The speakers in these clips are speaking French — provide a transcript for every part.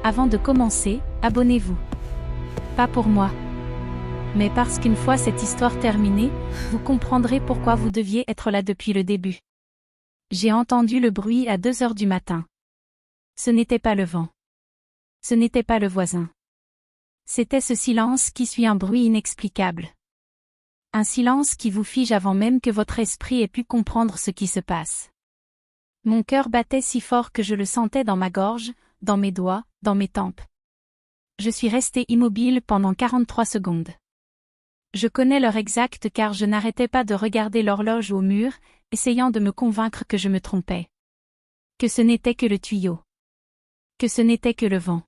Avant de commencer, abonnez-vous. Pas pour moi. Mais parce qu'une fois cette histoire terminée, vous comprendrez pourquoi vous deviez être là depuis le début. J'ai entendu le bruit à 2 heures du matin. Ce n'était pas le vent. Ce n'était pas le voisin. C'était ce silence qui suit un bruit inexplicable. Un silence qui vous fige avant même que votre esprit ait pu comprendre ce qui se passe. Mon cœur battait si fort que je le sentais dans ma gorge, dans mes doigts, dans mes tempes. Je suis resté immobile pendant 43 secondes. Je connais l'heure exacte car je n'arrêtais pas de regarder l'horloge au mur, essayant de me convaincre que je me trompais. Que ce n'était que le tuyau. Que ce n'était que le vent.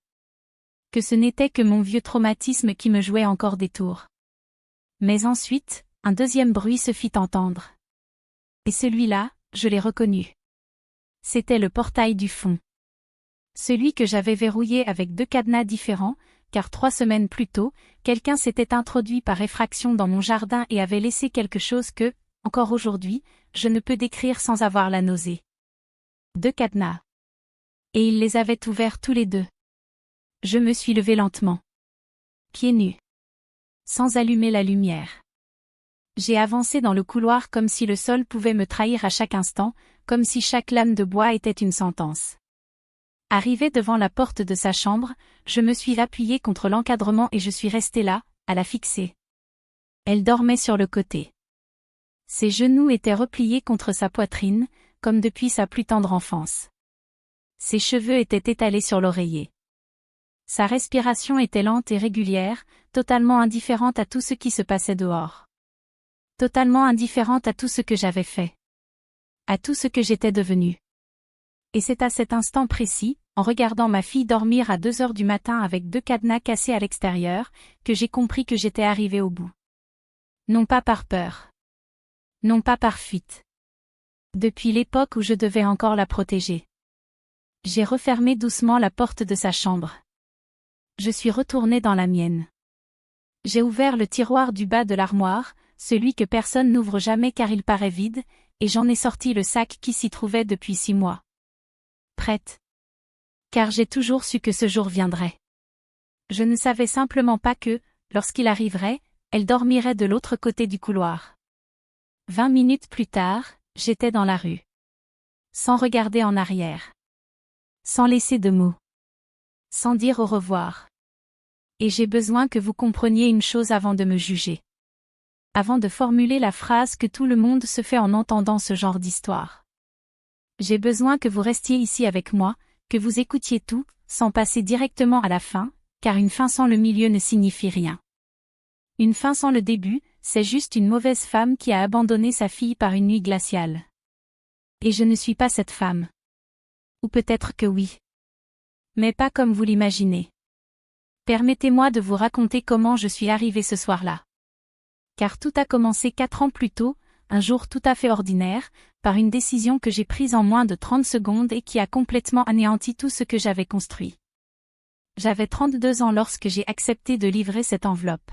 Que ce n'était que mon vieux traumatisme qui me jouait encore des tours. Mais ensuite, un deuxième bruit se fit entendre. Et celui-là, je l'ai reconnu. C'était le portail du fond. Celui que j'avais verrouillé avec 2 cadenas différents, car 3 semaines plus tôt, quelqu'un s'était introduit par effraction dans mon jardin et avait laissé quelque chose que, encore aujourd'hui, je ne peux décrire sans avoir la nausée. 2 cadenas. Et il les avait ouverts tous les 2. Je me suis levé lentement. Pieds nus. Sans allumer la lumière. J'ai avancé dans le couloir comme si le sol pouvait me trahir à chaque instant, comme si chaque lame de bois était une sentence. Arrivé devant la porte de sa chambre, je me suis appuyé contre l'encadrement et je suis resté là, à la fixer. Elle dormait sur le côté. Ses genoux étaient repliés contre sa poitrine, comme depuis sa plus tendre enfance. Ses cheveux étaient étalés sur l'oreiller. Sa respiration était lente et régulière, totalement indifférente à tout ce qui se passait dehors. Totalement indifférente à tout ce que j'avais fait. À tout ce que j'étais devenu. Et c'est à cet instant précis, en regardant ma fille dormir à 2 heures du matin avec 2 cadenas cassés à l'extérieur, que j'ai compris que j'étais arrivé au bout. Non pas par peur. Non pas par fuite. Depuis l'époque où je devais encore la protéger. J'ai refermé doucement la porte de sa chambre. Je suis retourné dans la mienne. J'ai ouvert le tiroir du bas de l'armoire, celui que personne n'ouvre jamais car il paraît vide, et j'en ai sorti le sac qui s'y trouvait depuis 6 mois. Prête. Car j'ai toujours su que ce jour viendrait. Je ne savais simplement pas que, lorsqu'il arriverait, elle dormirait de l'autre côté du couloir. 20 minutes plus tard, j'étais dans la rue. Sans regarder en arrière. Sans laisser de mots. Sans dire au revoir. Et j'ai besoin que vous compreniez une chose avant de me juger. Avant de formuler la phrase que tout le monde se fait en entendant ce genre d'histoire. J'ai besoin que vous restiez ici avec moi, que vous écoutiez tout, sans passer directement à la fin, car une fin sans le milieu ne signifie rien. Une fin sans le début, c'est juste une mauvaise femme qui a abandonné sa fille par une nuit glaciale. Et je ne suis pas cette femme. Ou peut-être que oui. Mais pas comme vous l'imaginez. Permettez-moi de vous raconter comment je suis arrivé ce soir-là. Car tout a commencé 4 ans plus tôt, un jour tout à fait ordinaire, par une décision que j'ai prise en moins de 30 secondes et qui a complètement anéanti tout ce que j'avais construit. J'avais 32 ans lorsque j'ai accepté de livrer cette enveloppe.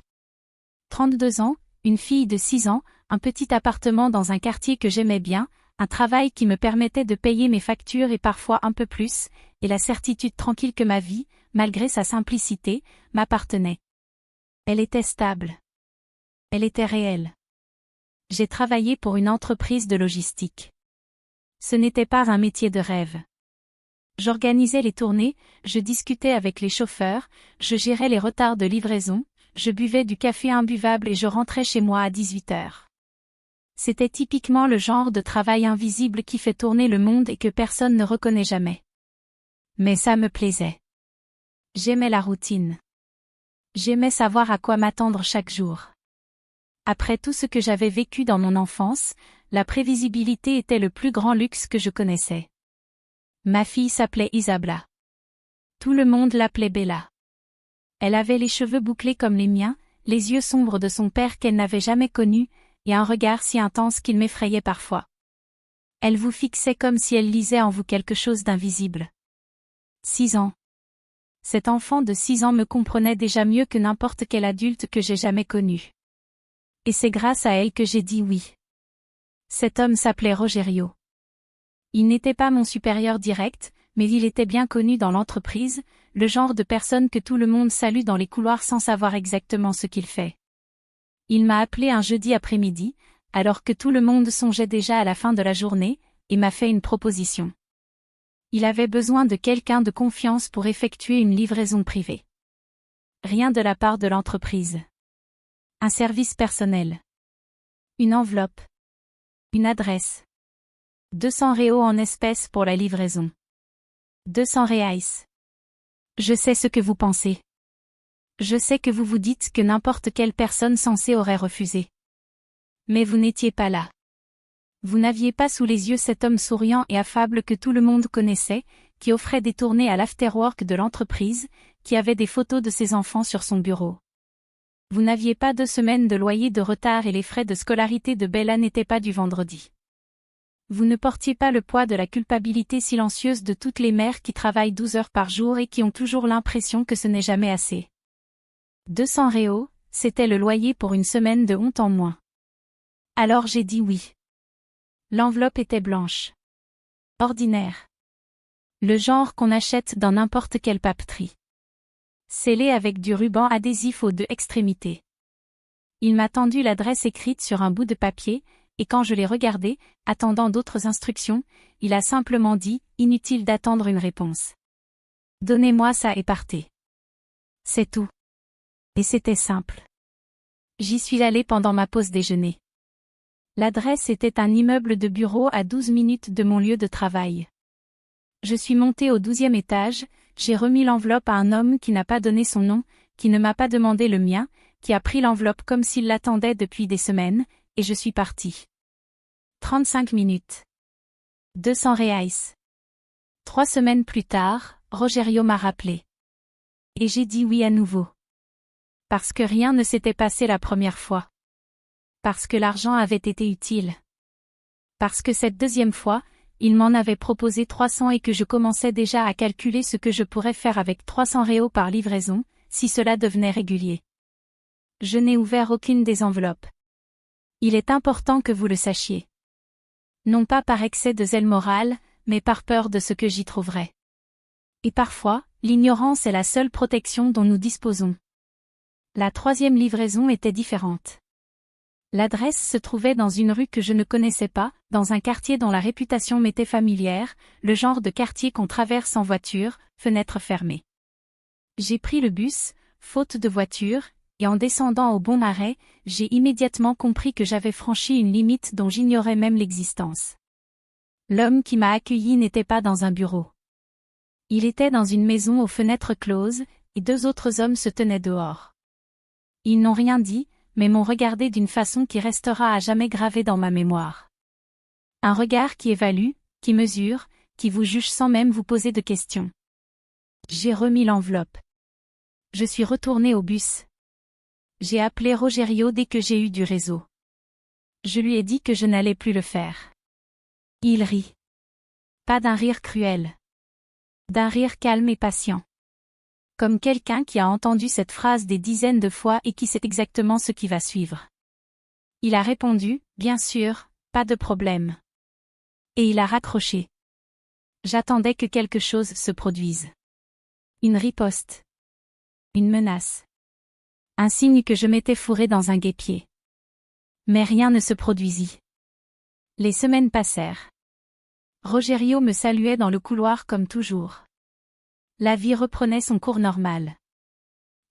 32 ans, une fille de 6 ans, un petit appartement dans un quartier que j'aimais bien, un travail qui me permettait de payer mes factures et parfois un peu plus, et la certitude tranquille que ma vie, malgré sa simplicité, m'appartenait. Elle était stable. Elle était réelle. J'ai travaillé pour une entreprise de logistique. Ce n'était pas un métier de rêve. J'organisais les tournées, je discutais avec les chauffeurs, je gérais les retards de livraison, je buvais du café imbuvable et je rentrais chez moi à 18 heures. C'était typiquement le genre de travail invisible qui fait tourner le monde et que personne ne reconnaît jamais. Mais ça me plaisait. J'aimais la routine. J'aimais savoir à quoi m'attendre chaque jour. Après tout ce que j'avais vécu dans mon enfance, la prévisibilité était le plus grand luxe que je connaissais. Ma fille s'appelait Isabella. Tout le monde l'appelait Bella. Elle avait les cheveux bouclés comme les miens, les yeux sombres de son père qu'elle n'avait jamais connu, et un regard si intense qu'il m'effrayait parfois. Elle vous fixait comme si elle lisait en vous quelque chose d'invisible. 6 ans. Cet enfant de 6 ans me comprenait déjà mieux que n'importe quel adulte que j'ai jamais connu. Et c'est grâce à elle que j'ai dit oui. Cet homme s'appelait Rogerio. Il n'était pas mon supérieur direct, mais il était bien connu dans l'entreprise, le genre de personne que tout le monde salue dans les couloirs sans savoir exactement ce qu'il fait. Il m'a appelé un jeudi après-midi, alors que tout le monde songeait déjà à la fin de la journée, et m'a fait une proposition. Il avait besoin de quelqu'un de confiance pour effectuer une livraison privée. Rien de la part de l'entreprise. Un service personnel. Une enveloppe. Une adresse. 200 réaux en espèces pour la livraison. 200 reais. Je sais ce que vous pensez. Je sais que vous vous dites que n'importe quelle personne censée aurait refusé. Mais vous n'étiez pas là. Vous n'aviez pas sous les yeux cet homme souriant et affable que tout le monde connaissait, qui offrait des tournées à l'afterwork de l'entreprise, qui avait des photos de ses enfants sur son bureau. Vous n'aviez pas 2 semaines de loyer de retard et les frais de scolarité de Bella n'étaient pas du vendredi. Vous ne portiez pas le poids de la culpabilité silencieuse de toutes les mères qui travaillent 12 heures par jour et qui ont toujours l'impression que ce n'est jamais assez. 200 réaux, c'était le loyer pour une semaine de honte en moins. Alors j'ai dit oui. L'enveloppe était blanche. Ordinaire. Le genre qu'on achète dans n'importe quelle papeterie. Scellé avec du ruban adhésif aux 2 extrémités. Il m'a tendu l'adresse écrite sur un bout de papier, et quand je l'ai regardé, attendant d'autres instructions, il a simplement dit, inutile d'attendre une réponse. Donnez-moi ça et partez. C'est tout. Et c'était simple. J'y suis allé pendant ma pause déjeuner. L'adresse était un immeuble de bureau à 12 minutes de mon lieu de travail. Je suis monté au 12e étage, j'ai remis l'enveloppe à un homme qui n'a pas donné son nom, qui ne m'a pas demandé le mien, qui a pris l'enveloppe comme s'il l'attendait depuis des semaines, et je suis parti. 35 minutes. 200 reais. 3 semaines plus tard, Rogerio m'a rappelé. Et j'ai dit oui à nouveau. Parce que rien ne s'était passé la première fois. Parce que l'argent avait été utile. Parce que cette deuxième fois, il m'en avait proposé 300 et que je commençais déjà à calculer ce que je pourrais faire avec 300 réaux par livraison, si cela devenait régulier. Je n'ai ouvert aucune des enveloppes. Il est important que vous le sachiez. Non pas par excès de zèle moral, mais par peur de ce que j'y trouverais. Et parfois, l'ignorance est la seule protection dont nous disposons. La 3e livraison était différente. L'adresse se trouvait dans une rue que je ne connaissais pas, dans un quartier dont la réputation m'était familière, le genre de quartier qu'on traverse en voiture, fenêtre fermée. J'ai pris le bus, faute de voiture, et en descendant au bon arrêt, j'ai immédiatement compris que j'avais franchi une limite dont j'ignorais même l'existence. L'homme qui m'a accueilli n'était pas dans un bureau. Il était dans une maison aux fenêtres closes, et 2 autres hommes se tenaient dehors. Ils n'ont rien dit, mais m'ont regardé d'une façon qui restera à jamais gravée dans ma mémoire. Un regard qui évalue, qui mesure, qui vous juge sans même vous poser de questions. J'ai remis l'enveloppe. Je suis retourné au bus. J'ai appelé Rogerio dès que j'ai eu du réseau. Je lui ai dit que je n'allais plus le faire. Il rit. Pas d'un rire cruel. D'un rire calme et patient. Comme quelqu'un qui a entendu cette phrase des dizaines de fois et qui sait exactement ce qui va suivre. Il a répondu, bien sûr, pas de problème. Et il a raccroché. J'attendais que quelque chose se produise. Une riposte. Une menace. Un signe que je m'étais fourré dans un guêpier. Mais rien ne se produisit. Les semaines passèrent. Rogerio me saluait dans le couloir comme toujours. La vie reprenait son cours normal.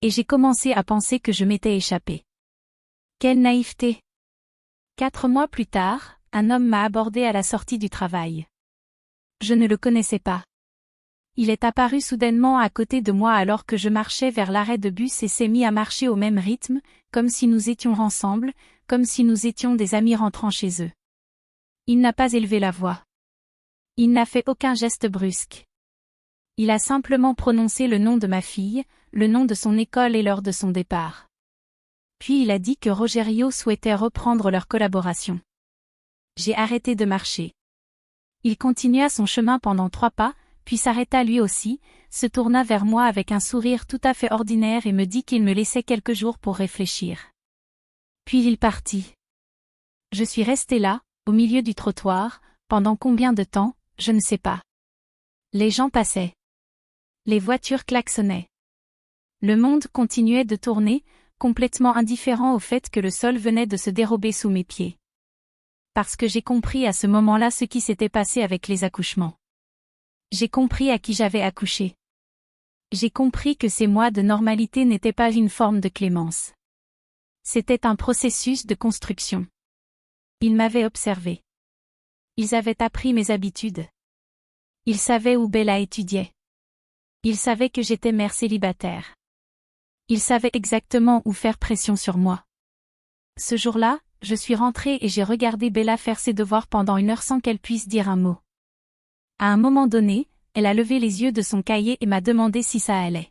Et j'ai commencé à penser que je m'étais échappé. Quelle naïveté! 4 mois plus tard, un homme m'a abordé à la sortie du travail. Je ne le connaissais pas. Il est apparu soudainement à côté de moi alors que je marchais vers l'arrêt de bus et s'est mis à marcher au même rythme, comme si nous étions ensemble, comme si nous étions des amis rentrant chez eux. Il n'a pas élevé la voix. Il n'a fait aucun geste brusque. Il a simplement prononcé le nom de ma fille, le nom de son école et l'heure de son départ. Puis il a dit que Rogerio souhaitait reprendre leur collaboration. J'ai arrêté de marcher. Il continua son chemin pendant 3 pas, puis s'arrêta lui aussi, se tourna vers moi avec un sourire tout à fait ordinaire et me dit qu'il me laissait quelques jours pour réfléchir. Puis il partit. Je suis resté là, au milieu du trottoir, pendant combien de temps, je ne sais pas. Les gens passaient. Les voitures klaxonnaient. Le monde continuait de tourner, complètement indifférent au fait que le sol venait de se dérober sous mes pieds. Parce que j'ai compris à ce moment-là ce qui s'était passé avec les accouchements. J'ai compris à qui j'avais accouché. J'ai compris que ces mois de normalité n'étaient pas une forme de clémence. C'était un processus de construction. Ils m'avaient observé. Ils avaient appris mes habitudes. Ils savaient où Bella étudiait. Ils savaient que j'étais mère célibataire. Ils savaient exactement où faire pression sur moi. Ce jour-là, je suis rentrée et j'ai regardé Bella faire ses devoirs pendant 1 heure sans qu'elle puisse dire un mot. À un moment donné, elle a levé les yeux de son cahier et m'a demandé si ça allait.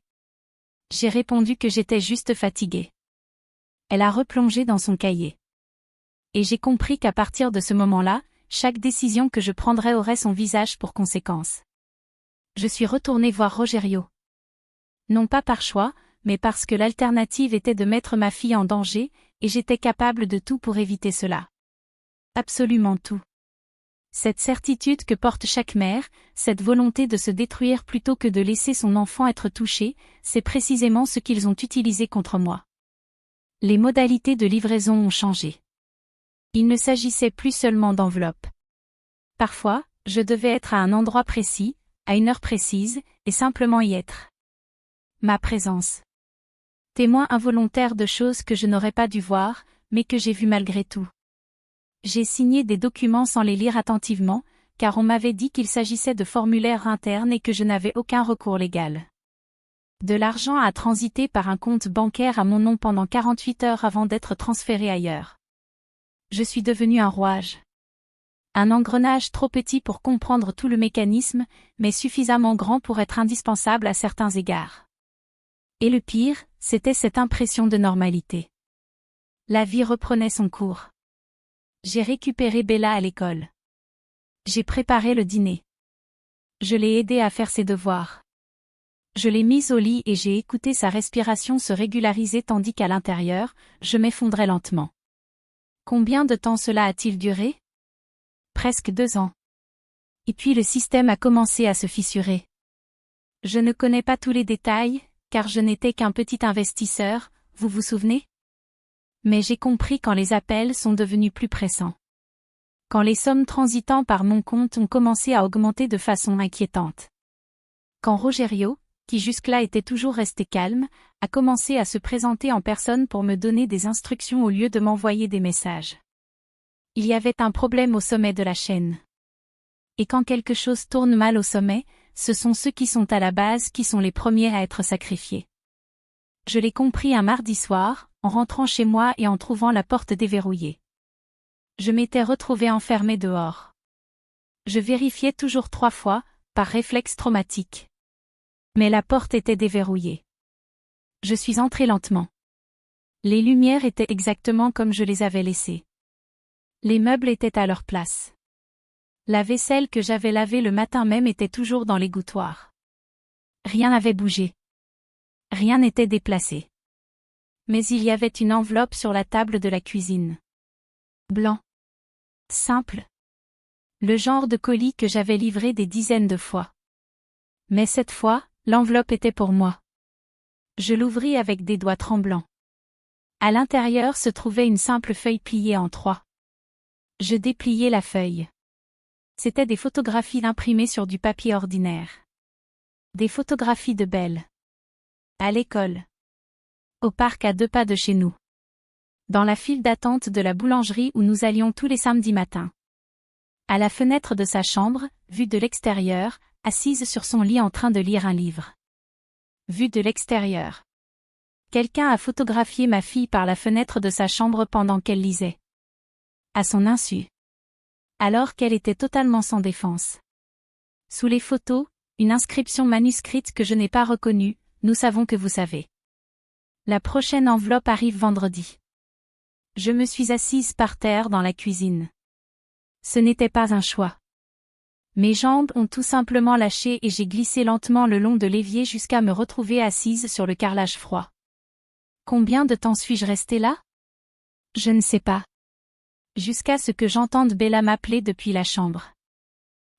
J'ai répondu que j'étais juste fatiguée. Elle a replongé dans son cahier. Et j'ai compris qu'à partir de ce moment-là, chaque décision que je prendrais aurait son visage pour conséquence. Je suis retournée voir Rogerio. Non pas par choix, mais parce que l'alternative était de mettre ma fille en danger, et j'étais capable de tout pour éviter cela. Absolument tout. Cette certitude que porte chaque mère, cette volonté de se détruire plutôt que de laisser son enfant être touché, c'est précisément ce qu'ils ont utilisé contre moi. Les modalités de livraison ont changé. Il ne s'agissait plus seulement d'enveloppes. Parfois, je devais être à un endroit précis, à 1 heure précise, et simplement y être. Ma présence. Témoin involontaire de choses que je n'aurais pas dû voir, mais que j'ai vues malgré tout. J'ai signé des documents sans les lire attentivement, car on m'avait dit qu'il s'agissait de formulaires internes et que je n'avais aucun recours légal. De l'argent a transité par un compte bancaire à mon nom pendant 48 heures avant d'être transféré ailleurs. Je suis devenu un rouage. Un engrenage trop petit pour comprendre tout le mécanisme, mais suffisamment grand pour être indispensable à certains égards. Et le pire, c'était cette impression de normalité. La vie reprenait son cours. J'ai récupéré Bella à l'école. J'ai préparé le dîner. Je l'ai aidée à faire ses devoirs. Je l'ai mise au lit et j'ai écouté sa respiration se régulariser tandis qu'à l'intérieur, je m'effondrais lentement. Combien de temps cela a-t-il duré? Presque 2 ans. Et puis le système a commencé à se fissurer. Je ne connais pas tous les détails, car je n'étais qu'un petit investisseur, vous vous souvenez? Mais j'ai compris quand les appels sont devenus plus pressants. Quand les sommes transitant par mon compte ont commencé à augmenter de façon inquiétante. Quand Rogerio, qui jusque-là était toujours resté calme, a commencé à se présenter en personne pour me donner des instructions au lieu de m'envoyer des messages. Il y avait un problème au sommet de la chaîne. Et quand quelque chose tourne mal au sommet, ce sont ceux qui sont à la base qui sont les premiers à être sacrifiés. Je l'ai compris un mardi soir, en rentrant chez moi et en trouvant la porte déverrouillée. Je m'étais retrouvée enfermée dehors. Je vérifiais toujours 3 fois, par réflexe traumatique. Mais la porte était déverrouillée. Je suis entrée lentement. Les lumières étaient exactement comme je les avais laissées. Les meubles étaient à leur place. La vaisselle que j'avais lavée le matin même était toujours dans l'égouttoir. Rien n'avait bougé. Rien n'était déplacé. Mais il y avait une enveloppe sur la table de la cuisine. Blanc. Simple. Le genre de colis que j'avais livré des dizaines de fois. Mais cette fois, l'enveloppe était pour moi. Je l'ouvris avec des doigts tremblants. À l'intérieur se trouvait une simple feuille pliée en 3. Je dépliai la feuille. C'étaient des photographies imprimées sur du papier ordinaire. Des photographies de Belle. À l'école. Au parc à 2 pas de chez nous. Dans la file d'attente de la boulangerie où nous allions tous les samedis matins. À la fenêtre de sa chambre, vue de l'extérieur, assise sur son lit en train de lire un livre. Vue de l'extérieur. Quelqu'un a photographié ma fille par la fenêtre de sa chambre pendant qu'elle lisait. À son insu. Alors qu'elle était totalement sans défense. Sous les photos, une inscription manuscrite que je n'ai pas reconnue, nous savons que vous savez. La prochaine enveloppe arrive vendredi. Je me suis assise par terre dans la cuisine. Ce n'était pas un choix. Mes jambes ont tout simplement lâché et j'ai glissé lentement le long de l'évier jusqu'à me retrouver assise sur le carrelage froid. Combien de temps suis-je restée là? Je ne sais pas. Jusqu'à ce que j'entende Bella m'appeler depuis la chambre.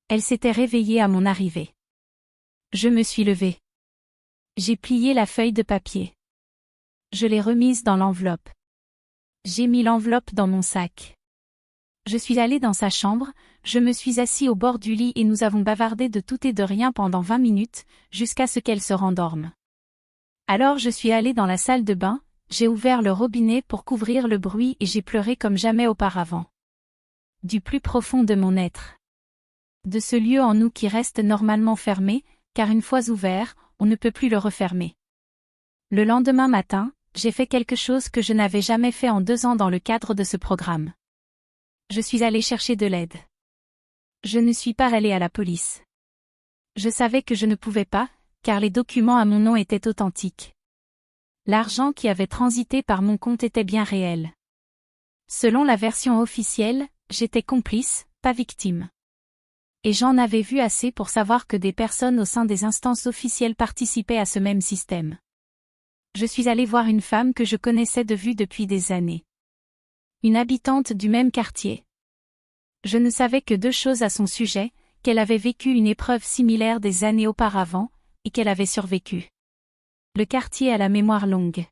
Elle s'était réveillée à mon arrivée. Je me suis levée. J'ai plié la feuille de papier. Je l'ai remise dans l'enveloppe. J'ai mis l'enveloppe dans mon sac. Je suis allé dans sa chambre, je me suis assis au bord du lit et nous avons bavardé de tout et de rien pendant 20 minutes, jusqu'à ce qu'elle se rendorme. Alors je suis allé dans la salle de bain, j'ai ouvert le robinet pour couvrir le bruit et j'ai pleuré comme jamais auparavant. Du plus profond de mon être. De ce lieu en nous qui reste normalement fermé, car une fois ouvert, on ne peut plus le refermer. Le lendemain matin, j'ai fait quelque chose que je n'avais jamais fait en 2 ans dans le cadre de ce programme. Je suis allé chercher de l'aide. Je ne suis pas allé à la police. Je savais que je ne pouvais pas, car les documents à mon nom étaient authentiques. L'argent qui avait transité par mon compte était bien réel. Selon la version officielle, j'étais complice, pas victime. Et j'en avais vu assez pour savoir que des personnes au sein des instances officielles participaient à ce même système. Je suis allé voir une femme que je connaissais de vue depuis des années. Une habitante du même quartier. Je ne savais que 2 choses à son sujet, qu'elle avait vécu une épreuve similaire des années auparavant, et qu'elle avait survécu. Le quartier a la mémoire longue.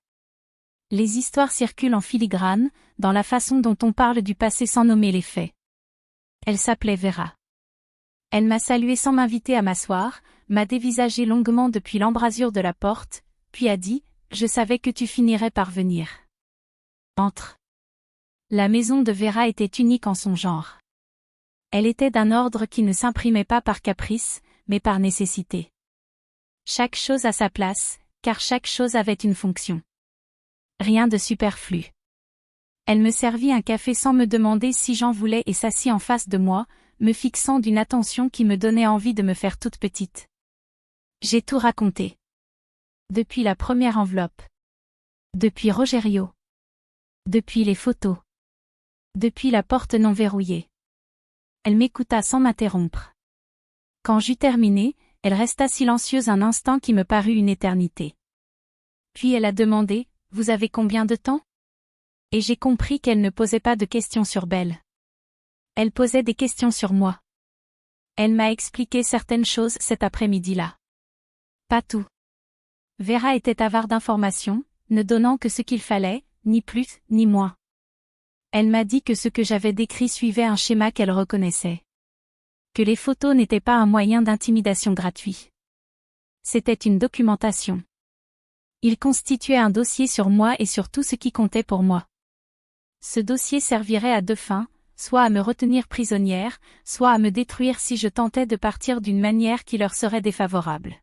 Les histoires circulent en filigrane, dans la façon dont on parle du passé sans nommer les faits. Elle s'appelait Vera. Elle m'a salué sans m'inviter à m'asseoir, m'a dévisagé longuement depuis l'embrasure de la porte, puis a dit « Je savais que tu finirais par venir. » Entre. La maison de Vera était unique en son genre. Elle était d'un ordre qui ne s'imprimait pas par caprice, mais par nécessité. Chaque chose à sa place, car chaque chose avait une fonction. Rien de superflu. Elle me servit un café sans me demander si j'en voulais et s'assit en face de moi, me fixant d'une attention qui me donnait envie de me faire toute petite. J'ai tout raconté. Depuis la première enveloppe. Depuis Rogerio. Depuis les photos. Depuis la porte non verrouillée. Elle m'écouta sans m'interrompre. Quand j'eus terminé, elle resta silencieuse un instant qui me parut une éternité. Puis elle a demandé « Vous avez combien de temps ?» Et j'ai compris qu'elle ne posait pas de questions sur Belle. Elle posait des questions sur moi. Elle m'a expliqué certaines choses cet après-midi-là. Pas tout. Vera était avare d'informations, ne donnant que ce qu'il fallait, ni plus, ni moins. Elle m'a dit que ce que j'avais décrit suivait un schéma qu'elle reconnaissait. Que les photos n'étaient pas un moyen d'intimidation gratuit. C'était une documentation. Il constituait un dossier sur moi et sur tout ce qui comptait pour moi. Ce dossier servirait à 2 fins, soit à me retenir prisonnière, soit à me détruire si je tentais de partir d'une manière qui leur serait défavorable.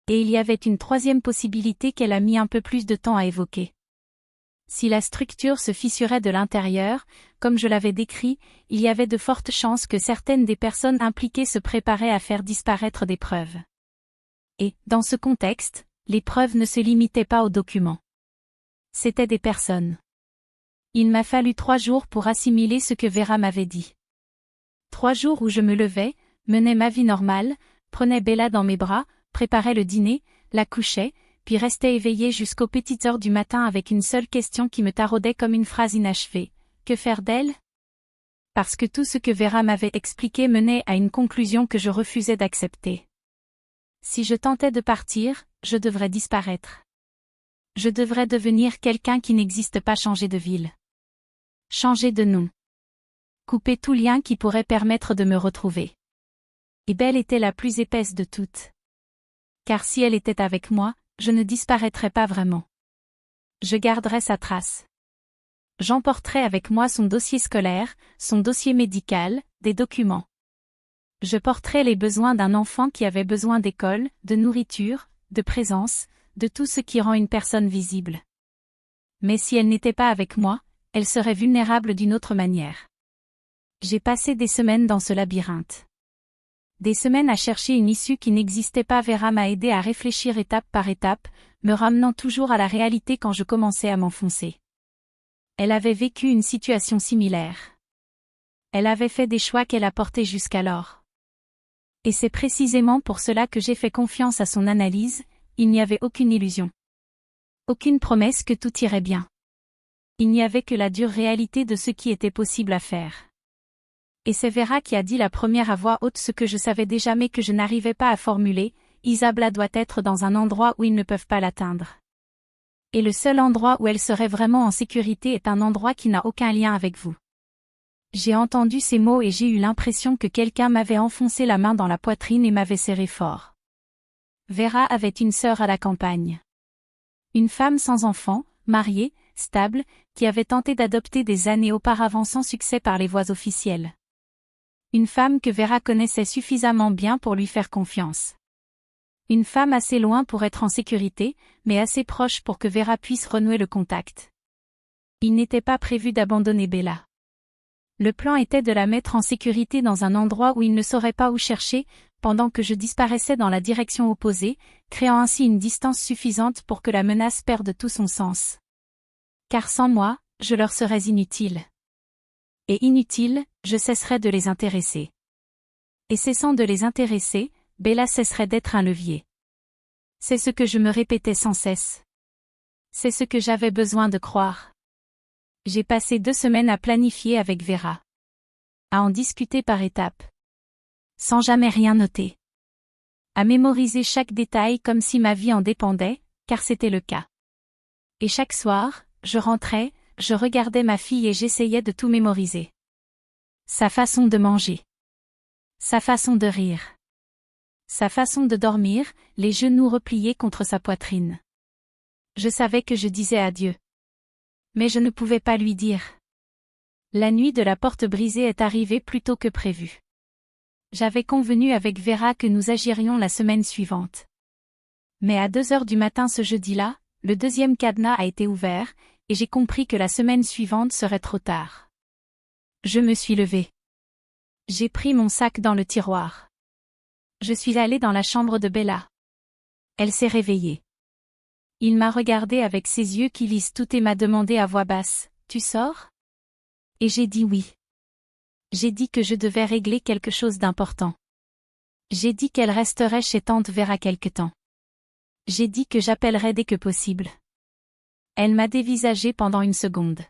Et il y avait une 3e possibilité qu'elle a mis un peu plus de temps à évoquer. Si la structure se fissurait de l'intérieur, comme je l'avais décrit, il y avait de fortes chances que certaines des personnes impliquées se préparaient à faire disparaître des preuves. Et, dans ce contexte, les preuves ne se limitaient pas aux documents. C'étaient des personnes. Il m'a fallu 3 jours pour assimiler ce que Vera m'avait dit. 3 jours où je me levais, menais ma vie normale, prenais Bella dans mes bras, préparais le dîner, la couchais, puis restais éveillée jusqu'aux petites heures du matin avec une seule question qui me taraudait comme une phrase inachevée. Que faire d'elle ? Parce que tout ce que Vera m'avait expliqué menait à une conclusion que je refusais d'accepter. Si je tentais de partir, je devrais disparaître. Je devrais devenir quelqu'un qui n'existe pas, changer de ville. Changer de nom. Couper tout lien qui pourrait permettre de me retrouver. Et Belle était la plus épaisse de toutes. Car si elle était avec moi, je ne disparaîtrais pas vraiment. Je garderais sa trace. J'emporterais avec moi son dossier scolaire, son dossier médical, des documents. Je porterais les besoins d'un enfant qui avait besoin d'école, de nourriture, de présence, de tout ce qui rend une personne visible. Mais si elle n'était pas avec moi, elle serait vulnérable d'une autre manière. J'ai passé des semaines dans ce labyrinthe. Des semaines à chercher une issue qui n'existait pas. Vera m'a aidé à réfléchir étape par étape, me ramenant toujours à la réalité quand je commençais à m'enfoncer. Elle avait vécu une situation similaire. Elle avait fait des choix qu'elle a portés jusqu'alors. Et c'est précisément pour cela que j'ai fait confiance à son analyse, il n'y avait aucune illusion. Aucune promesse que tout irait bien. Il n'y avait que la dure réalité de ce qui était possible à faire. Et c'est Vera qui a dit la première à voix haute ce que je savais déjà mais que je n'arrivais pas à formuler, Isabella doit être dans un endroit où ils ne peuvent pas l'atteindre. Et le seul endroit où elle serait vraiment en sécurité est un endroit qui n'a aucun lien avec vous. J'ai entendu ces mots et j'ai eu l'impression que quelqu'un m'avait enfoncé la main dans la poitrine et m'avait serré fort. Vera avait une sœur à la campagne. Une femme sans enfant, mariée, stable, qui avait tenté d'adopter des années auparavant sans succès par les voies officielles. Une femme que Vera connaissait suffisamment bien pour lui faire confiance. Une femme assez loin pour être en sécurité, mais assez proche pour que Vera puisse renouer le contact. Il n'était pas prévu d'abandonner Bella. Le plan était de la mettre en sécurité dans un endroit où il ne saurait pas où chercher, pendant que je disparaissais dans la direction opposée, créant ainsi une distance suffisante pour que la menace perde tout son sens. Car sans moi, je leur serais inutile. Et inutile, je cesserais de les intéresser. Et cessant de les intéresser, Bella cesserait d'être un levier. C'est ce que je me répétais sans cesse. C'est ce que j'avais besoin de croire. J'ai passé 2 semaines à planifier avec Vera. À en discuter par étapes. Sans jamais rien noter. À mémoriser chaque détail comme si ma vie en dépendait, car c'était le cas. Et chaque soir, je rentrais, je regardais ma fille et j'essayais de tout mémoriser. Sa façon de manger. Sa façon de rire. Sa façon de dormir, les genoux repliés contre sa poitrine. Je savais que je disais adieu. Mais je ne pouvais pas lui dire. La nuit de la porte brisée est arrivée plus tôt que prévu. J'avais convenu avec Vera que nous agirions la semaine suivante. Mais à 2 heures du matin ce jeudi-là, le 2e cadenas a été ouvert, et j'ai compris que la semaine suivante serait trop tard. Je me suis levée. J'ai pris mon sac dans le tiroir. Je suis allée dans la chambre de Bella. Elle s'est réveillée. Il m'a regardée avec ses yeux qui lisent tout et m'a demandé à voix basse, « Tu sors ?» Et j'ai dit oui. J'ai dit que je devais régler quelque chose d'important. J'ai dit qu'elle resterait chez tante Vera quelque temps. J'ai dit que j'appellerais dès que possible. Elle m'a dévisagé pendant 1 seconde.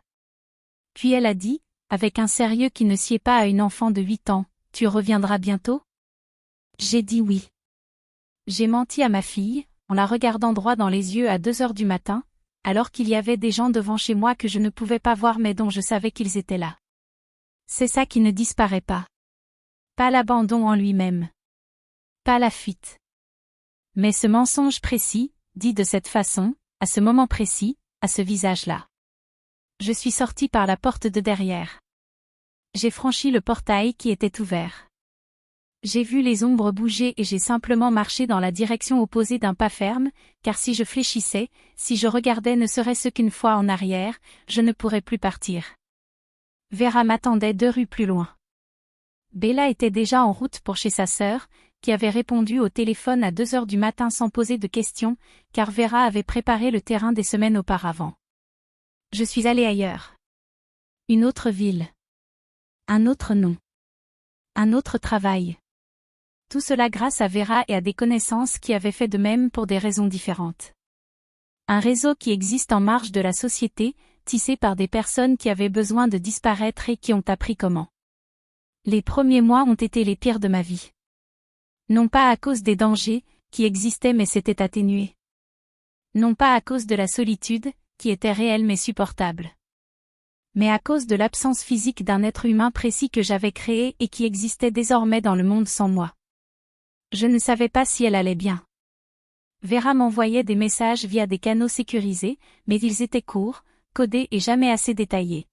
Puis elle a dit, avec un sérieux qui ne sied pas à une enfant de 8 ans, « Tu reviendras bientôt ?» J'ai dit oui. J'ai menti à ma fille, en la regardant droit dans les yeux à 2 heures du matin, alors qu'il y avait des gens devant chez moi que je ne pouvais pas voir mais dont je savais qu'ils étaient là. C'est ça qui ne disparaît pas. Pas l'abandon en lui-même. Pas la fuite. Mais ce mensonge précis, dit de cette façon, à ce moment précis, à ce visage-là. Je suis sortie par la porte de derrière. J'ai franchi le portail qui était ouvert. J'ai vu les ombres bouger et j'ai simplement marché dans la direction opposée d'un pas ferme, car si je fléchissais, si je regardais ne serait-ce qu'une fois en arrière, je ne pourrais plus partir. Vera m'attendait 2 rues plus loin. Bella était déjà en route pour chez sa sœur, qui avait répondu au téléphone à 2 heures du matin sans poser de questions, car Vera avait préparé le terrain des semaines auparavant. Je suis allée ailleurs. Une autre ville. Un autre nom. Un autre travail. Tout cela grâce à Vera et à des connaissances qui avaient fait de même pour des raisons différentes. Un réseau qui existe en marge de la société, tissé par des personnes qui avaient besoin de disparaître et qui ont appris comment. Les premiers mois ont été les pires de ma vie. Non pas à cause des dangers, qui existaient mais s'étaient atténués. Non pas à cause de la solitude, qui était réelle mais supportable. Mais à cause de l'absence physique d'un être humain précis que j'avais créé et qui existait désormais dans le monde sans moi. Je ne savais pas si elle allait bien. Vera m'envoyait des messages via des canaux sécurisés, mais ils étaient courts, codés et jamais assez détaillés.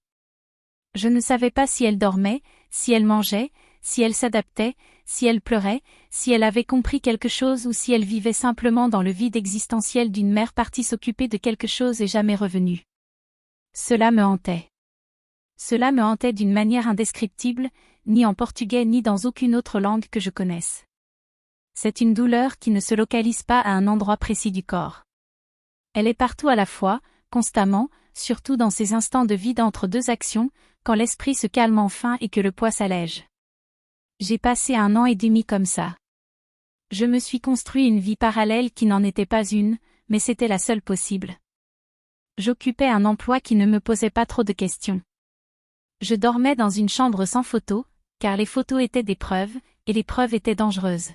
Je ne savais pas si elle dormait, si elle mangeait, si elle s'adaptait, si elle pleurait, si elle avait compris quelque chose ou si elle vivait simplement dans le vide existentiel d'une mère partie s'occuper de quelque chose et jamais revenue. Cela me hantait. Cela me hantait d'une manière indescriptible, ni en portugais ni dans aucune autre langue que je connaisse. C'est une douleur qui ne se localise pas à un endroit précis du corps. Elle est partout à la fois, constamment, surtout dans ces instants de vide entre 2 actions, quand l'esprit se calme enfin et que le poids s'allège. J'ai passé 1 an et demi comme ça. Je me suis construit une vie parallèle qui n'en était pas une, mais c'était la seule possible. J'occupais un emploi qui ne me posait pas trop de questions. Je dormais dans une chambre sans photos, car les photos étaient des preuves, et les preuves étaient dangereuses.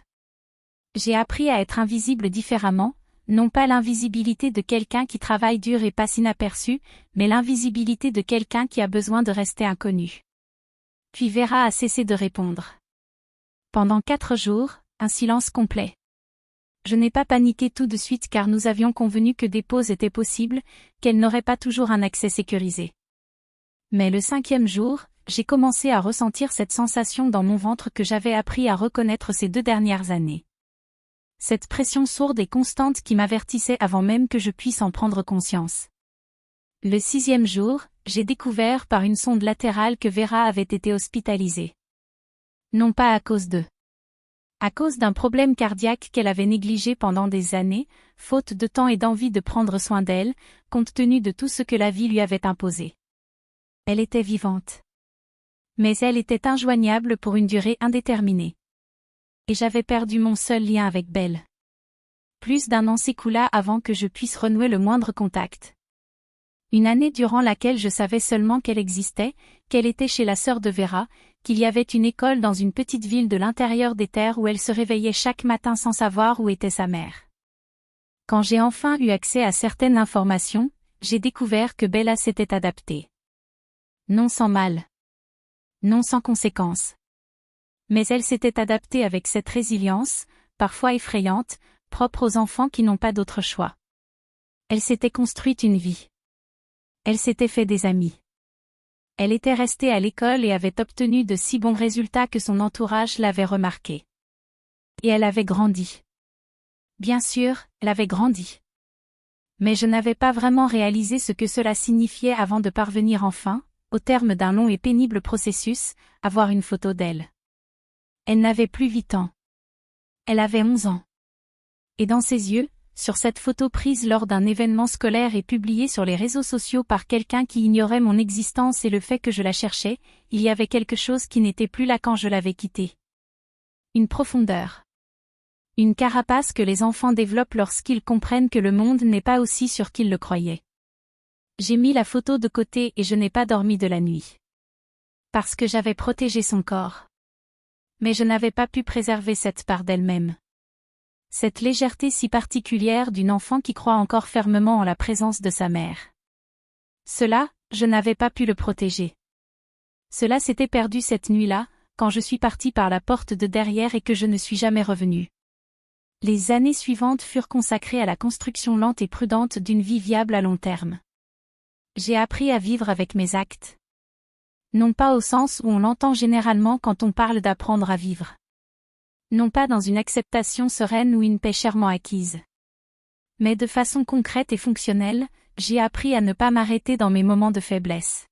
J'ai appris à être invisible différemment, non pas l'invisibilité de quelqu'un qui travaille dur et passe inaperçu, mais l'invisibilité de quelqu'un qui a besoin de rester inconnu. Puis Vera a cessé de répondre. Pendant 4 jours, un silence complet. Je n'ai pas paniqué tout de suite car nous avions convenu que des pauses étaient possibles, qu'elle n'aurait pas toujours un accès sécurisé. Mais le 5e jour, j'ai commencé à ressentir cette sensation dans mon ventre que j'avais appris à reconnaître ces 2 dernières années. Cette pression sourde et constante qui m'avertissait avant même que je puisse en prendre conscience. Le 6e jour, j'ai découvert par une sonde latérale que Vera avait été hospitalisée. Non pas à cause à cause d'un problème cardiaque qu'elle avait négligé pendant des années, faute de temps et d'envie de prendre soin d'elle, compte tenu de tout ce que la vie lui avait imposé. Elle était vivante. Mais elle était injoignable pour une durée indéterminée. Et j'avais perdu mon seul lien avec Belle. Plus d'1 an s'écoula avant que je puisse renouer le moindre contact. Une année durant laquelle je savais seulement qu'elle existait, qu'elle était chez la sœur de Vera, qu'il y avait une école dans une petite ville de l'intérieur des terres où elle se réveillait chaque matin sans savoir où était sa mère. Quand j'ai enfin eu accès à certaines informations, j'ai découvert que Bella s'était adaptée. Non sans mal. Non sans conséquences. Mais elle s'était adaptée avec cette résilience, parfois effrayante, propre aux enfants qui n'ont pas d'autre choix. Elle s'était construite une vie. Elle s'était fait des amis. Elle était restée à l'école et avait obtenu de si bons résultats que son entourage l'avait remarqué. Et elle avait grandi. Bien sûr, elle avait grandi. Mais je n'avais pas vraiment réalisé ce que cela signifiait avant de parvenir enfin, au terme d'un long et pénible processus, à voir une photo d'elle. Elle n'avait plus 8 ans. Elle avait 11 ans. Et dans ses yeux, sur cette photo prise lors d'un événement scolaire et publiée sur les réseaux sociaux par quelqu'un qui ignorait mon existence et le fait que je la cherchais, il y avait quelque chose qui n'était plus là quand je l'avais quittée. Une profondeur. Une carapace que les enfants développent lorsqu'ils comprennent que le monde n'est pas aussi sûr qu'ils le croyaient. J'ai mis la photo de côté et je n'ai pas dormi de la nuit. Parce que j'avais protégé son corps. Mais je n'avais pas pu préserver cette part d'elle-même. Cette légèreté si particulière d'une enfant qui croit encore fermement en la présence de sa mère. Cela, je n'avais pas pu le protéger. Cela s'était perdu cette nuit-là, quand je suis partie par la porte de derrière et que je ne suis jamais revenue. Les années suivantes furent consacrées à la construction lente et prudente d'une vie viable à long terme. J'ai appris à vivre avec mes actes. Non pas au sens où on l'entend généralement quand on parle d'apprendre à vivre. Non pas dans une acceptation sereine ou une paix chèrement acquise. Mais de façon concrète et fonctionnelle, j'ai appris à ne pas m'arrêter dans mes moments de faiblesse.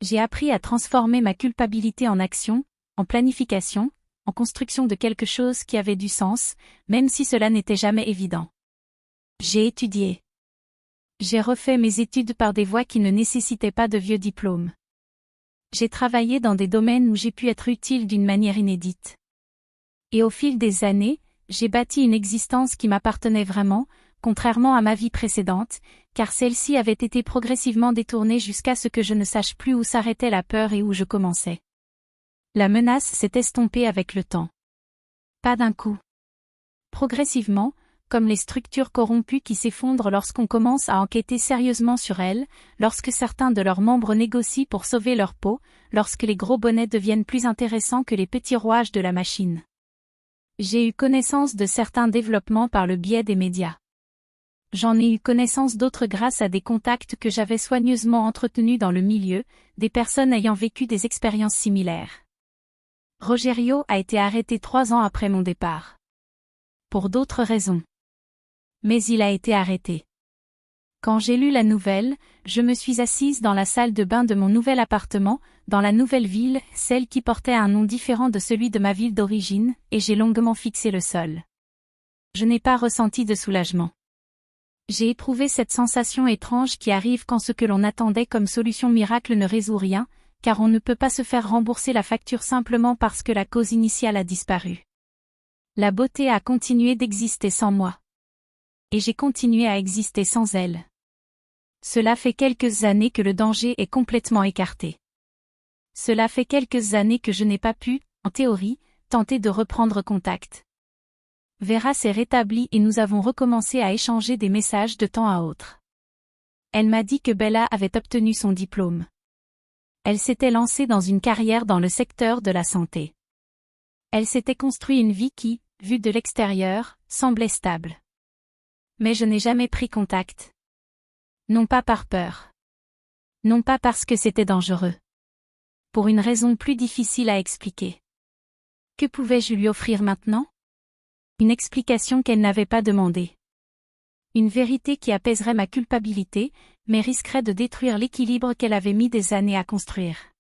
J'ai appris à transformer ma culpabilité en action, en planification, en construction de quelque chose qui avait du sens, même si cela n'était jamais évident. J'ai étudié. J'ai refait mes études par des voies qui ne nécessitaient pas de vieux diplômes. J'ai travaillé dans des domaines où j'ai pu être utile d'une manière inédite. Et au fil des années, j'ai bâti une existence qui m'appartenait vraiment, contrairement à ma vie précédente, car celle-ci avait été progressivement détournée jusqu'à ce que je ne sache plus où s'arrêtait la peur et où je commençais. La menace s'est estompée avec le temps. Pas d'un coup. Progressivement, comme les structures corrompues qui s'effondrent lorsqu'on commence à enquêter sérieusement sur elles, lorsque certains de leurs membres négocient pour sauver leur peau, lorsque les gros bonnets deviennent plus intéressants que les petits rouages de la machine. J'ai eu connaissance de certains développements par le biais des médias. J'en ai eu connaissance d'autres grâce à des contacts que j'avais soigneusement entretenus dans le milieu, des personnes ayant vécu des expériences similaires. Rogerio a été arrêté 3 ans après mon départ. Pour d'autres raisons. Mais il a été arrêté. Quand j'ai lu la nouvelle, je me suis assise dans la salle de bain de mon nouvel appartement, dans la nouvelle ville, celle qui portait un nom différent de celui de ma ville d'origine, et j'ai longuement fixé le sol. Je n'ai pas ressenti de soulagement. J'ai éprouvé cette sensation étrange qui arrive quand ce que l'on attendait comme solution miracle ne résout rien, car on ne peut pas se faire rembourser la facture simplement parce que la cause initiale a disparu. La beauté a continué d'exister sans moi. Et j'ai continué à exister sans elle. Cela fait quelques années que le danger est complètement écarté. Cela fait quelques années que je n'ai pas pu, en théorie, tenter de reprendre contact. Vera s'est rétablie et nous avons recommencé à échanger des messages de temps à autre. Elle m'a dit que Bella avait obtenu son diplôme. Elle s'était lancée dans une carrière dans le secteur de la santé. Elle s'était construit une vie qui, vue de l'extérieur, semblait stable. Mais je n'ai jamais pris contact. Non pas par peur. Non pas parce que c'était dangereux. Pour une raison plus difficile à expliquer. Que pouvais-je lui offrir maintenant? Une explication qu'elle n'avait pas demandée. Une vérité qui apaiserait ma culpabilité, mais risquerait de détruire l'équilibre qu'elle avait mis des années à construire.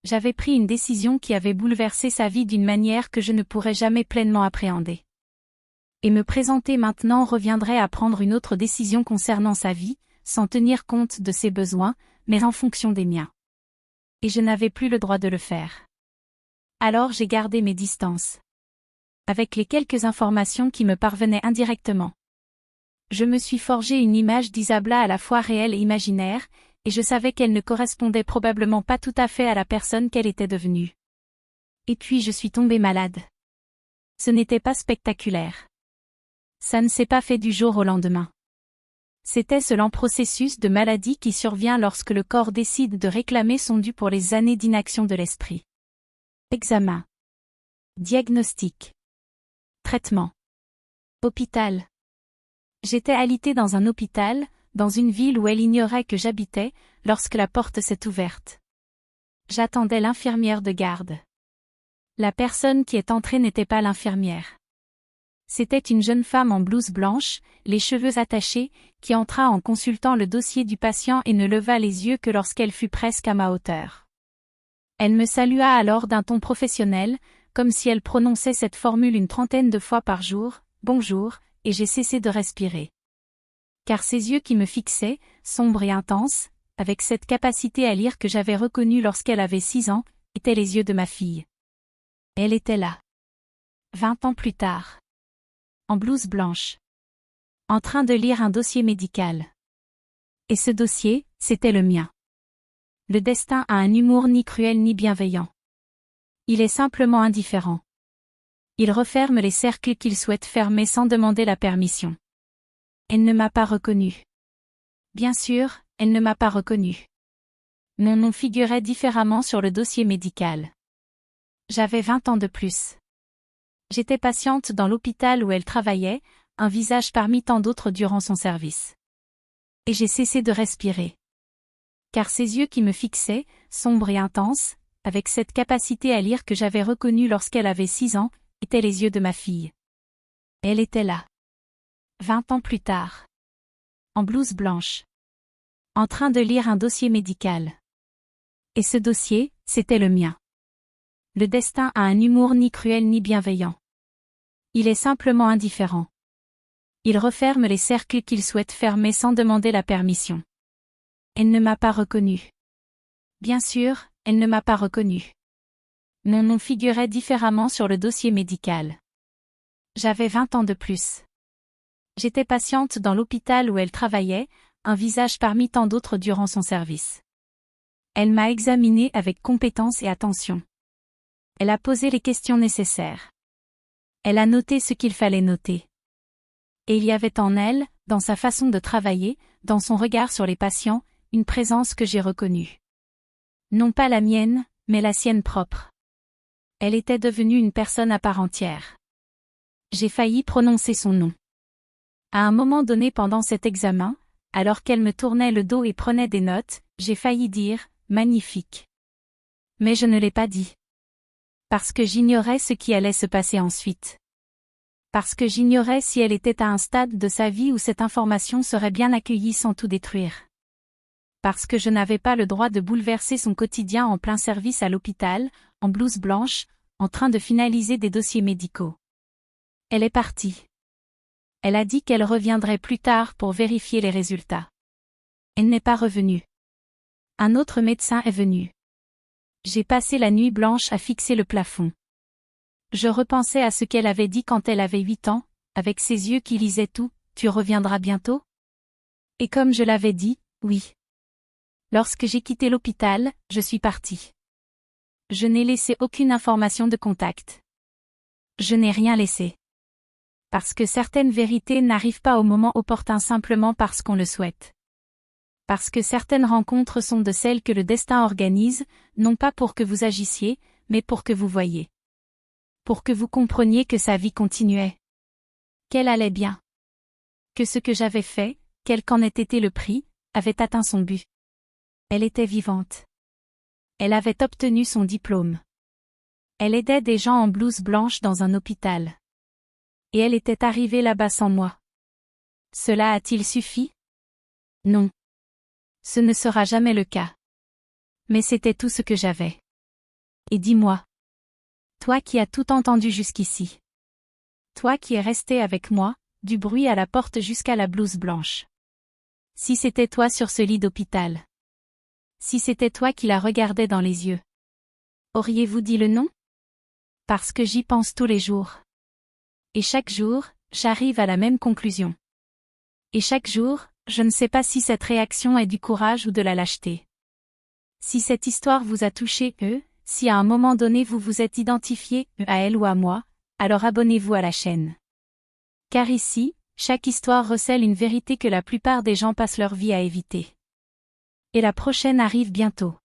J'avais pris une décision qui avait bouleversé sa vie d'une manière que je ne pourrais jamais pleinement appréhender. Et me présenter maintenant reviendrait à prendre une autre décision concernant sa vie, sans tenir compte de ses besoins, mais en fonction des miens. Et je n'avais plus le droit de le faire. Alors j'ai gardé mes distances. Avec les quelques informations qui me parvenaient indirectement. Je me suis forgé une image d'Isabella à la fois réelle et imaginaire, et je savais qu'elle ne correspondait probablement pas tout à fait à la personne qu'elle était devenue. Et puis je suis tombée malade. Ce n'était pas spectaculaire. Ça ne s'est pas fait du jour au lendemain. C'était ce lent processus de maladie qui survient lorsque le corps décide de réclamer son dû pour les années d'inaction de l'esprit. Examen. Diagnostic. Traitement. Hôpital. J'étais alitée dans un hôpital, dans une ville où elle ignorait que j'habitais, lorsque la porte s'est ouverte. J'attendais l'infirmière de garde. La personne qui est entrée n'était pas l'infirmière. C'était une jeune femme en blouse blanche, les cheveux attachés, qui entra en consultant le dossier du patient et ne leva les yeux que lorsqu'elle fut presque à ma hauteur. Elle me salua alors d'un ton professionnel, comme si elle prononçait cette formule une trentaine de fois par jour, « Bonjour », et j'ai cessé de respirer. Car ses yeux qui me fixaient, sombres et intenses, avec cette capacité à lire que j'avais reconnue lorsqu'elle avait 6 ans, étaient les yeux de ma fille. Elle était là. 20 ans plus tard. En blouse blanche. En train de lire un dossier médical. Et ce dossier, c'était le mien. Le destin a un humour ni cruel ni bienveillant. Il est simplement indifférent. Il referme les cercles qu'il souhaite fermer sans demander la permission. Elle ne m'a pas reconnue. Bien sûr, elle ne m'a pas reconnue. Mon nom figurait différemment sur le dossier médical. J'avais 20 ans de plus. J'étais patiente dans l'hôpital où elle travaillait, un visage parmi tant d'autres durant son service. Et j'ai cessé de respirer. Car ses yeux qui me fixaient, sombres et intenses, avec cette capacité à lire que j'avais reconnue lorsqu'elle avait 6 ans, étaient les yeux de ma fille. Elle était là. 20 ans plus tard. En blouse blanche. En train de lire un dossier médical. Et ce dossier, c'était le mien. Le destin a un humour ni cruel ni bienveillant. Il est simplement indifférent. Il referme les cercles qu'il souhaite fermer sans demander la permission. Elle ne m'a pas reconnue. Bien sûr, elle ne m'a pas reconnue. Mon nom figurait différemment sur le dossier médical. J'avais 20 ans de plus. J'étais patiente dans l'hôpital où elle travaillait, un visage parmi tant d'autres durant son service. Elle m'a examinée avec compétence et attention. Elle a posé les questions nécessaires. Elle a noté ce qu'il fallait noter. Et il y avait en elle, dans sa façon de travailler, dans son regard sur les patients, une présence que j'ai reconnue. Non pas la mienne, mais la sienne propre. Elle était devenue une personne à part entière. J'ai failli prononcer son nom. À un moment donné pendant cet examen, alors qu'elle me tournait le dos et prenait des notes, j'ai failli dire « magnifique ». Mais je ne l'ai pas dit. Parce que j'ignorais ce qui allait se passer ensuite. Parce que j'ignorais si elle était à un stade de sa vie où cette information serait bien accueillie sans tout détruire. Parce que je n'avais pas le droit de bouleverser son quotidien en plein service à l'hôpital, en blouse blanche, en train de finaliser des dossiers médicaux. Elle est partie. Elle a dit qu'elle reviendrait plus tard pour vérifier les résultats. Elle n'est pas revenue. Un autre médecin est venu. J'ai passé la nuit blanche à fixer le plafond. Je repensais à ce qu'elle avait dit quand elle avait 8 ans, avec ses yeux qui lisaient tout, « Tu reviendras bientôt ?» Et comme je l'avais dit, oui. Lorsque j'ai quitté l'hôpital, je suis partie. Je n'ai laissé aucune information de contact. Je n'ai rien laissé. Parce que certaines vérités n'arrivent pas au moment opportun simplement parce qu'on le souhaite. Parce que certaines rencontres sont de celles que le destin organise, non pas pour que vous agissiez, mais pour que vous voyiez. Pour que vous compreniez que sa vie continuait. Qu'elle allait bien. Que ce que j'avais fait, quel qu'en ait été le prix, avait atteint son but. Elle était vivante. Elle avait obtenu son diplôme. Elle aidait des gens en blouse blanche dans un hôpital. Et elle était arrivée là-bas sans moi. Cela a-t-il suffi? Non. Ce ne sera jamais le cas. Mais c'était tout ce que j'avais. Et dis-moi. Toi qui as tout entendu jusqu'ici. Toi qui es resté avec moi, du bruit à la porte jusqu'à la blouse blanche. Si c'était toi sur ce lit d'hôpital. Si c'était toi qui la regardais dans les yeux. Auriez-vous dit le non? Parce que j'y pense tous les jours. Et chaque jour, j'arrive à la même conclusion. Et chaque jour, je ne sais pas si cette réaction est du courage ou de la lâcheté. Si cette histoire vous a touché, si à un moment donné vous vous êtes identifié, à elle ou à moi, alors abonnez-vous à la chaîne. Car ici, chaque histoire recèle une vérité que la plupart des gens passent leur vie à éviter. Et la prochaine arrive bientôt.